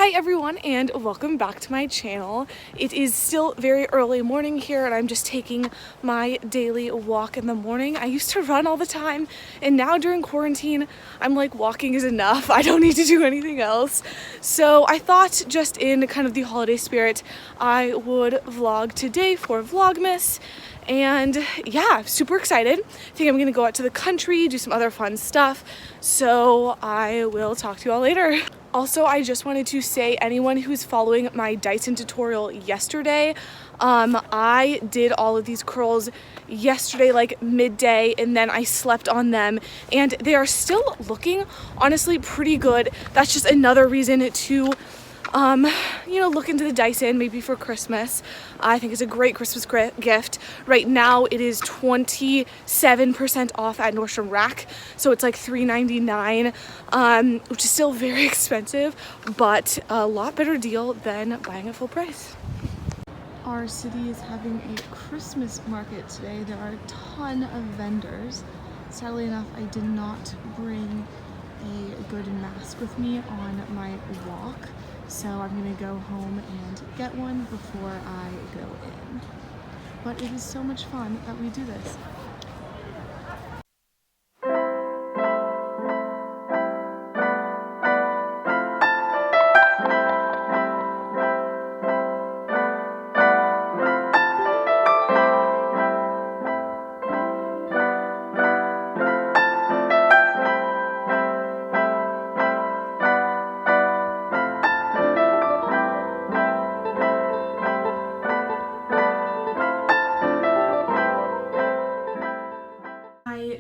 Hi everyone and welcome back to my channel. It is still very early morning here and I'm just taking my daily walk in the morning. I used to run all the time and now during quarantine I'm like walking is enough. I don't need to do anything else. So I thought just in kind of the holiday spirit I would vlog today for Vlogmas. And yeah, super excited. I think I'm gonna go out to the country, do some other fun stuff. So I will talk to you all later. Also, I just wanted to say anyone who's following my Dyson tutorial yesterday, I did all of these curls yesterday like midday and then I slept on them and they are still looking honestly pretty good. That's just another reason to look into the Dyson maybe for Christmas. I think it's a great Christmas gift. Right now it is 27% off at Nordstrom Rack, so it's like $3.99, which is still very expensive, but a lot better deal than buying at full price. Our city is having a Christmas market today. There are a ton of vendors. Sadly enough, I did not bring a good mask with me on my walk. So I'm gonna go home and get one before I go in. But it is so much fun that we do this.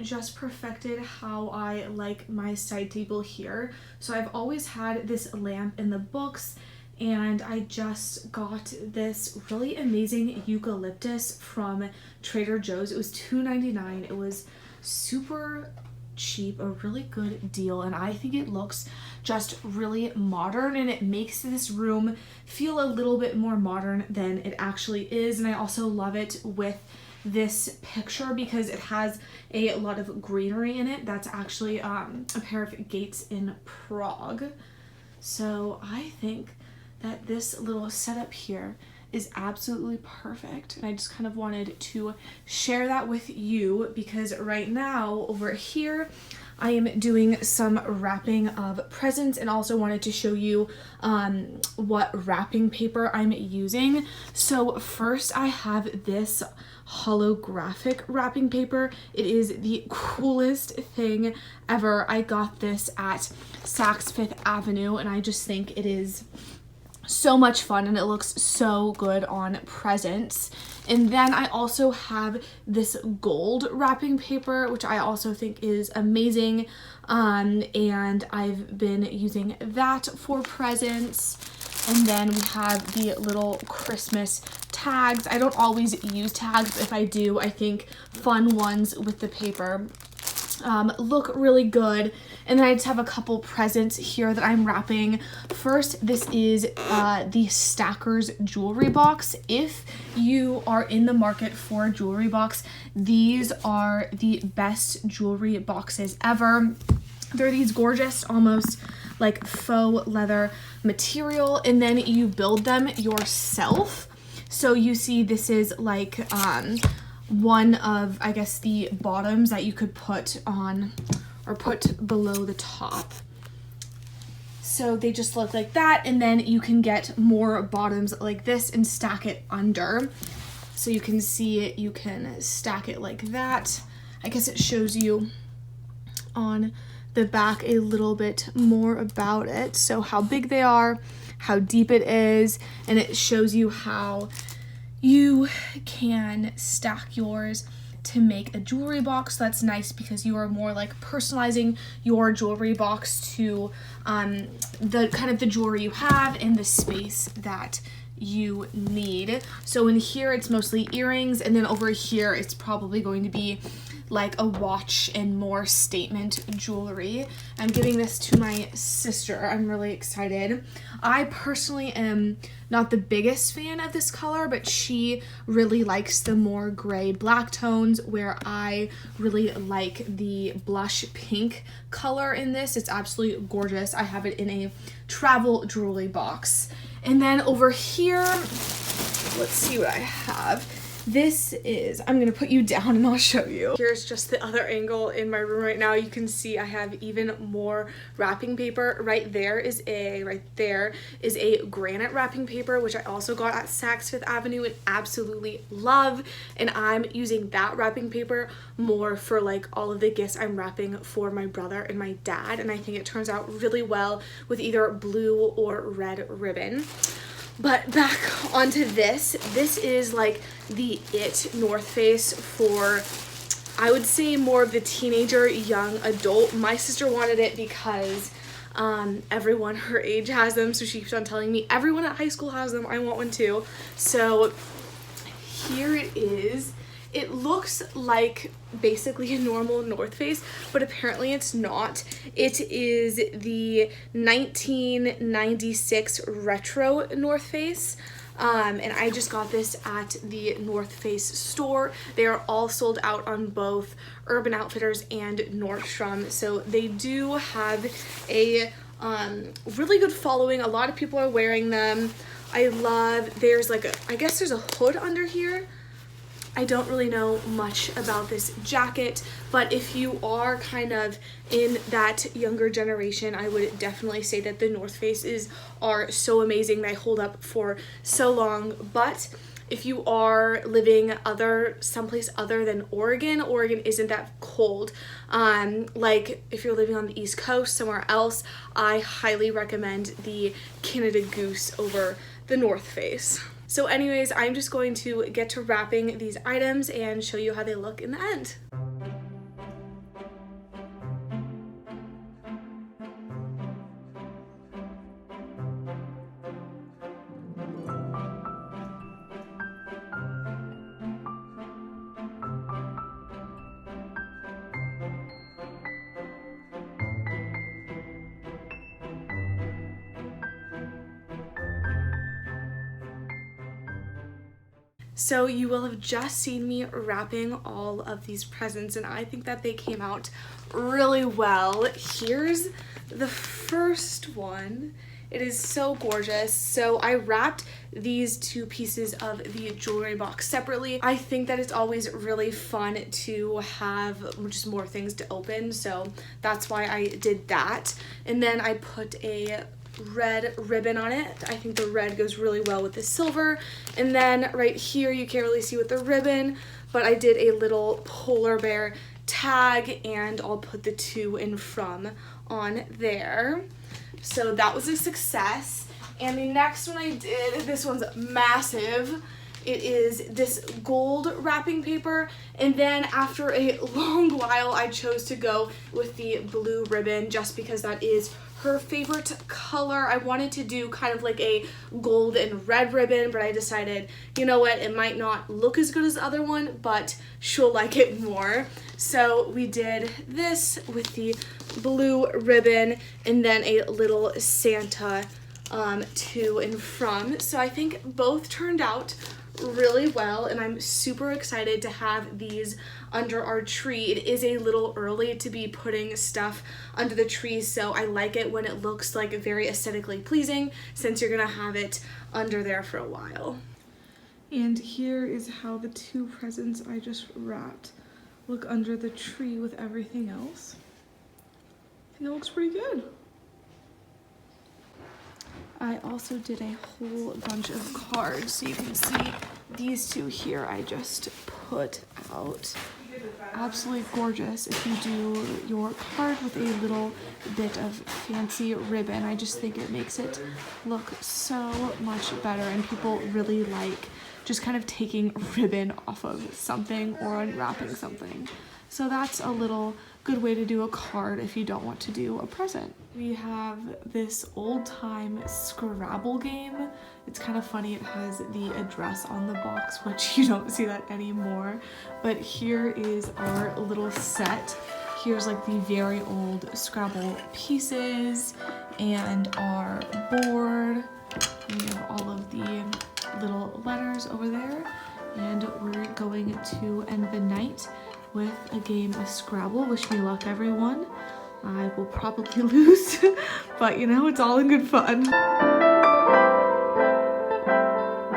Just perfected how I like my side table here. So I've always had this lamp in the books and I just got this really amazing eucalyptus from Trader Joe's. It was $2.99. It was super cheap, a really good deal, and I think it looks just really modern and it makes this room feel a little bit more modern than it actually is. And I also love it with this picture because it has a lot of greenery in it. That's actually a pair of gates in Prague. So I think that this little setup here is absolutely perfect, and I just kind of wanted to share that with you because right now over here I am doing some wrapping of presents and also wanted to show you what wrapping paper I'm using. So first I have this holographic wrapping paper. It is the coolest thing ever. I got this at Saks Fifth Avenue and I just think it is so much fun and it looks so good on presents. And then I also have this gold wrapping paper, which I also think is amazing. And I've been using that for presents. And then we have the little Christmas tags. I don't always use tags, but if I do, I think fun ones with the paper look really good. And then I just have a couple presents here that I'm wrapping. First, this is the Stackers jewelry box. If you are in the market for a jewelry box, these are the best jewelry boxes ever. They're these gorgeous, almost like faux leather material, and then you build them yourself. So you see this is like one of, I guess, the bottoms that you could put on or put below the top. So they just look like that, and then you can get more bottoms like this and stack it under. So you can see it, you can stack it like that. I guess it shows you on the back a little bit more about it. So how big they are, how deep it is, and it shows you how you can stack yours to make a jewelry box. So that's nice because you are more like personalizing your jewelry box to the kind of the jewelry you have and the space that you need. So in here it's mostly earrings, and then over here it's probably going to be like a watch and more statement jewelry. I'm giving this to my sister. I'm really excited. I personally am not the biggest fan of this color, but she really likes the more gray black tones, where I really like the blush pink color in this. It's absolutely gorgeous. I have it in a travel jewelry box. And then over here, let's see what I have. This is, I'm gonna put you down and I'll show you. Here's just the other angle in my room right now. You can see I have even more wrapping paper. Right there is a granite wrapping paper, which I also got at Saks Fifth Avenue and absolutely love. And I'm using that wrapping paper more for like all of the gifts I'm wrapping for my brother and my dad. And I think it turns out really well with either blue or red ribbon. But back onto this. This is like the it North Face for, I would say, more of the teenager, young adult. My sister wanted it because everyone her age has them, so she keeps on telling me everyone at high school has them, I want one too. So here it is. It looks like basically a normal North Face, but apparently it's not. It is the 1996 retro North Face. And I just got this at the North Face store. They are all sold out on both Urban Outfitters and Nordstrom. So they do have a really good following. A lot of people are wearing them. There's like I guess there's a hood under here. I don't really know much about this jacket, but if you are kind of in that younger generation, I would definitely say that the North Faces are so amazing. They hold up for so long. But if you are living someplace other than Oregon isn't that cold. Like if you're living on the East Coast, somewhere else, I highly recommend the Canada Goose over the North Face. So anyways, I'm just going to get to wrapping these items and show you how they look in the end. So you will have just seen me wrapping all of these presents, and I think that they came out really well. Here's the first one. It is so gorgeous. So I wrapped these two pieces of the jewelry box separately. I think that it's always really fun to have just more things to open, so that's why I did that. And then I put a red ribbon on it. I think the red goes really well with the silver. And then right here, you can't really see with the ribbon, but I did a little polar bear tag, and I'll put the to and from on there. So that was a success. And the next one I did, this one's massive. It is this gold wrapping paper, and then after a long while I chose to go with the blue ribbon just because that is her favorite color. I wanted to do kind of like a gold and red ribbon, but I decided, you know what, it might not look as good as the other one, but she'll like it more. So we did this with the blue ribbon and then a little Santa to and from. So I think both turned out really well, and I'm super excited to have these under our tree. It is a little early to be putting stuff under the tree, so I like it when it looks like very aesthetically pleasing, since you're gonna have it under there for a while. And here is how the two presents I just wrapped look under the tree with everything else. I think it looks pretty good. I also did a whole bunch of cards, so you can see these two here I just put out. Absolutely gorgeous if you do your card with a little bit of fancy ribbon. I just think it makes it look so much better, and people really like just kind of taking ribbon off of something or unwrapping something. So that's a little good way to do a card if you don't want to do a present. We have this old-time Scrabble game. It's kind of funny, it has the address on the box, which you don't see that anymore. But here is our little set. Here's like the very old Scrabble pieces and our board. We have all of the little letters over there. And we're going to end the night with a game of Scrabble. Wish me luck, everyone. I will probably lose, but you know, it's all in good fun.